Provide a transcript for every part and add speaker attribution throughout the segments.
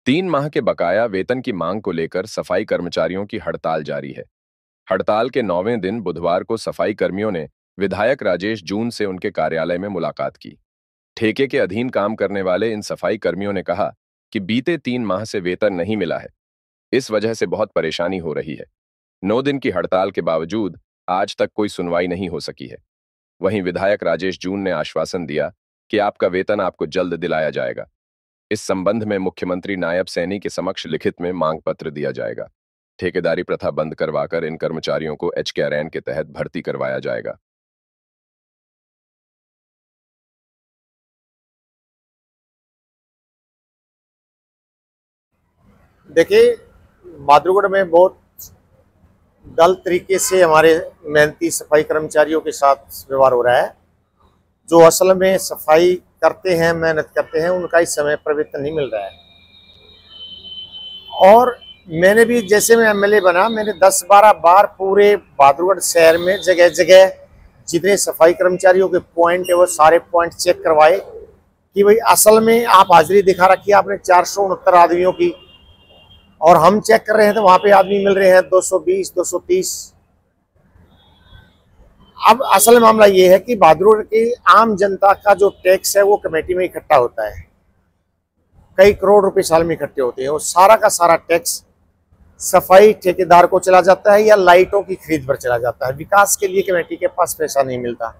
Speaker 1: 3 माह के बकाया वेतन की मांग को लेकर सफाई कर्मचारियों की हड़ताल जारी है। हड़ताल के 9वें दिन बुधवार को सफाई कर्मियों ने विधायक राजेश जून से उनके कार्यालय में मुलाकात की। ठेके के अधीन काम करने वाले इन सफाई कर्मियों ने कहा कि बीते 3 माह से वेतन नहीं मिला है। इस वजह से बहुत परेशानी हो रही है। 9 दिन की हड़ताल के बावजूद आज तक कोई सुनवाई नहीं हो सकी है। वहीं विधायक राजेश जून ने आश्वासन दिया कि आपका वेतन आपको जल्द दिलाया जाएगा। इस संबंध में मुख्यमंत्री नायब सैनी के समक्ष लिखित में मांग पत्र दिया जाएगा। ठेकेदारी प्रथा बंद करवाकर इन कर्मचारियों को एचकेआरएन के तहत भर्ती करवाया जाएगा।
Speaker 2: देखिए, बादरूगढ़ में बहुत गलत तरीके से हमारे मेहनती सफाई कर्मचारियों के साथ व्यवहार हो रहा है। जो असल में सफाई करते हैं, मेहनत करते हैं, उनका इस समय पर वेतन नहीं मिल रहा है। और मैंने भी, जैसे मैं एमएलए बना, मैंने 10-12 बार पूरे बादरूगढ़ शहर में जगह जगह जितने सफाई कर्मचारियों के पॉइंट है वो सारे पॉइंट चेक करवाए कि भाई असल में आप हाजिरी दिखा रखी है आपने 469 आदमियों की, और हम चेक कर रहे हैं तो वहां पे आदमी मिल रहे हैं 220, 230। अब असल मामला ये है कि बहादुर की आम जनता का जो टैक्स है वो कमेटी में इकट्ठा होता है। कई करोड़ रुपए साल में इकट्ठे होते हैं और सारा का सारा टैक्स सफाई ठेकेदार को चला जाता है या लाइटों की खरीद पर चला जाता है। विकास के लिए कमेटी के पास पैसा नहीं मिलता।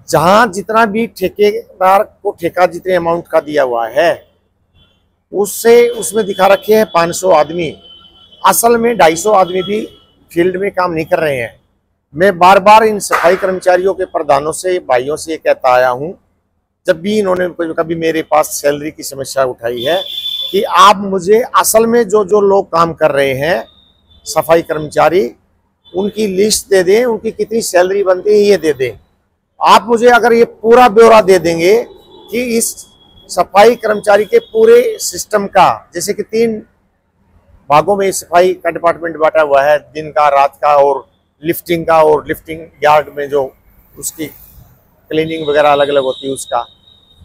Speaker 2: जहां जितना भी ठेकेदार को ठेका जितने अमाउंट का दिया हुआ है उससे उसमें दिखा रखे हैं 500 आदमी, असल में 250 आदमी भी फील्ड में काम नहीं कर रहे हैं। मैं बार बार इन सफाई कर्मचारियों के प्रधानों से, भाइयों से ये कहता आया हूं, जब भी इन्होंने कभी मेरे पास सैलरी की समस्या उठाई है, कि आप मुझे असल में जो जो लोग काम कर रहे हैं सफाई कर्मचारी, उनकी लिस्ट दे दें, उनकी कितनी सैलरी बनती है ये दे दें। आप मुझे अगर ये पूरा ब्यौरा दे देंगे कि इस सफाई कर्मचारी के पूरे सिस्टम का, जैसे कि 3 भागों में सफाई का डिपार्टमेंट बांटा हुआ है, दिन का, रात का और लिफ्टिंग का, और लिफ्टिंग यार्ड में जो उसकी क्लीनिंग वगैरह अलग अलग होती है,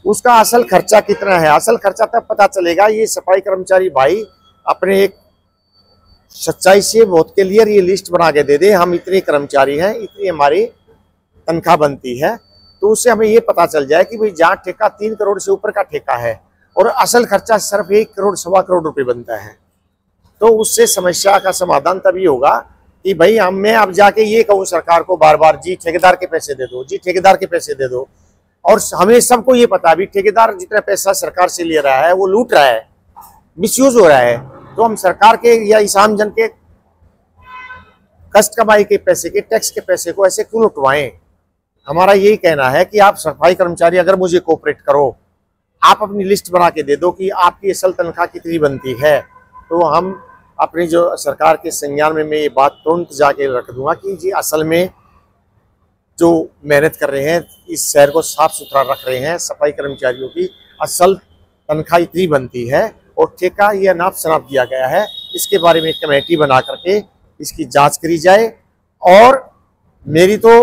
Speaker 2: उसका असल खर्चा कितना है। असल खर्चा तब पता चलेगा ये सफाई कर्मचारी भाई अपने एक सच्चाई से बहुत क्लियर ये लिस्ट बना के दे दे, हम इतने कर्मचारी हैं, इतनी हमारी तनख्वाह बनती है, तो उससे हमें ये पता चल जाए कि भाई जहाँ ठेका 3 करोड़ से ऊपर का ठेका है और असल खर्चा सिर्फ 1 करोड़, 1.25 करोड़ रुपए बनता है, तो उससे समस्या का समाधान तभी होगा कि भाई मैं अब जाके ये कहूँ सरकार को बार बार, जी ठेकेदार के पैसे दे दो, जी ठेकेदार के पैसे दे दो। और हमें सबको ये पता भी ठेकेदार जितना पैसा सरकार से ले रहा है वो लूट रहा है, मिसयूज हो रहा है। तो हम सरकार के या इस आम जन के कष्ट कमाई के पैसे के, टैक्स के पैसे को ऐसे क्यों लुटवाएं। हमारा यही कहना है कि आप सफाई कर्मचारी अगर मुझे कोऑपरेट करो, आप अपनी लिस्ट बना के दे दो कि आपकी असल तनख्वाह कितनी बनती है, तो हम अपनी जो सरकार के संज्ञान में मैं ये बात तुरंत जाके रख दूंगा कि जी असल में जो मेहनत कर रहे हैं, इस शहर को साफ सुथरा रख रहे हैं, सफाई कर्मचारियों की असल तनख्वाह इतनी बनती है और ठेका यह नाप शनाप दिया गया है। इसके बारे में कमेटी बना करके इसकी जांच करी जाए। और मेरी तो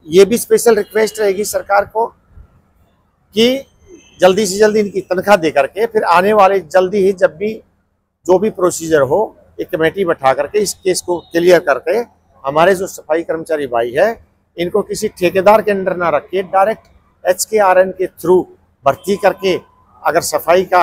Speaker 2: ये भी स्पेशल रिक्वेस्ट रहेगी सरकार को कि जल्दी से जल्दी इनकी तनख्वाह दे करके फिर आने वाले जल्दी ही जब भी जो भी प्रोसीजर हो, एक कमेटी बैठा करके इस केस को क्लियर करके हमारे जो सफाई कर्मचारी भाई है इनको किसी ठेकेदार के अंडर ना रख के डायरेक्ट एचकेआरएन के थ्रू भर्ती करके अगर सफाई का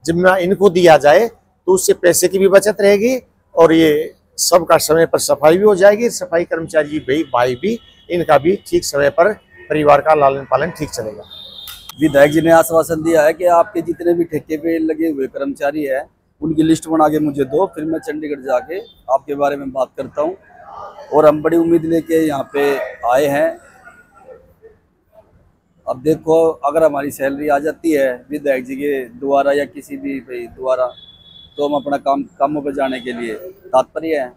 Speaker 2: जिम्मा इनको दिया जाए तो उससे पैसे की भी बचत रहेगी और ये सबका समय पर सफाई भी हो जाएगी। सफाई कर्मचारी भाई भी, इनका भी ठीक समय पर परिवार का लालन पालन ठीक चलेगा।
Speaker 3: विधायक जी ने आश्वासन दिया है कि आपके जितने भी ठेके पे लगे हुए कर्मचारी हैं उनकी लिस्ट बना के मुझे दो, फिर मैं चंडीगढ़ जाके आपके बारे में बात करता हूँ। और हम बड़ी उम्मीद लेके यहाँ पे आए हैं। अब देखो, अगर हमारी सैलरी आ जाती है विधायक जी के द्वारा या किसी भी भाई द्वारा, तो हम अपना कामों पर जाने के लिए तात्पर्य है।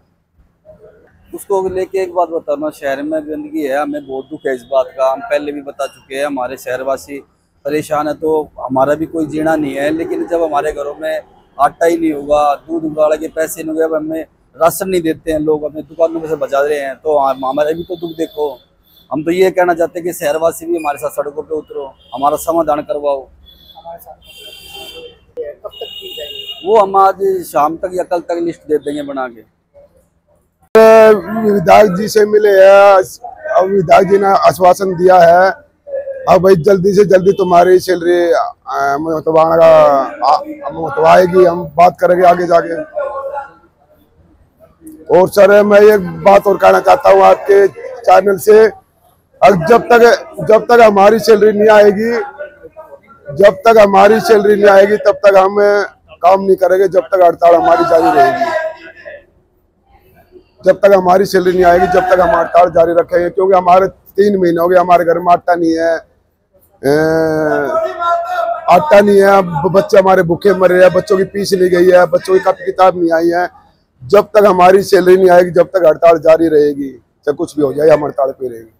Speaker 3: उसको लेके एक बात बताना, शहर में गंदगी है, हमें बहुत दुख है इस बात का। हम पहले भी बता चुके हैं, हमारे शहरवासी परेशान है, तो हमारा भी कोई जीना नहीं है। लेकिन जब हमारे घरों में आटा ही नहीं होगा, दूध उगाड़ के पैसे नहीं होगा, हमें राशन नहीं देते हैं, लोग अपने दुकानों में से बचा रहे हैं, तो हमारा भी तो दुख देखो। हम तो ये कहना चाहते हैं कि शहरवासी भी हमारे साथ सड़कों पे उतरो, हमारा समाधान करवाओ।
Speaker 2: कब तक की जाएगी?
Speaker 3: वो हम आज शाम तक या कल तक लिस्ट दे देंगे बना के।
Speaker 4: विधायक जी से मिले हैं, अब विधायक जी ने आश्वासन दिया है अब भाई जल्दी से जल्दी तुम्हारी सैलरी मुतवाएगी, हम बात करेंगे आगे जाके। और सर मैं एक बात और कहना चाहता हूँ आपके चैनल से, जब तक हमारी सैलरी नहीं आएगी, तब तक हम काम नहीं करेंगे, जब तक हड़ताल हमारी जारी रहेगी। जब तक हमारी सैलरी नहीं आएगी, जब तक हम हड़ताल जारी रखेंगे, क्योंकि हमारे 3 महीने हो गए, हमारे घर में आटा नहीं है, बच्चे हमारे भूखे मर रहे हैं, बच्चों की फीस ली गई है, बच्चों की कॉपी किताब नहीं आई है। जब तक हमारी सैलरी नहीं आएगी, जब तक हड़ताल जारी रहेगी, चाहे कुछ भी हो जाए हम हड़ताल पे रहेंगे।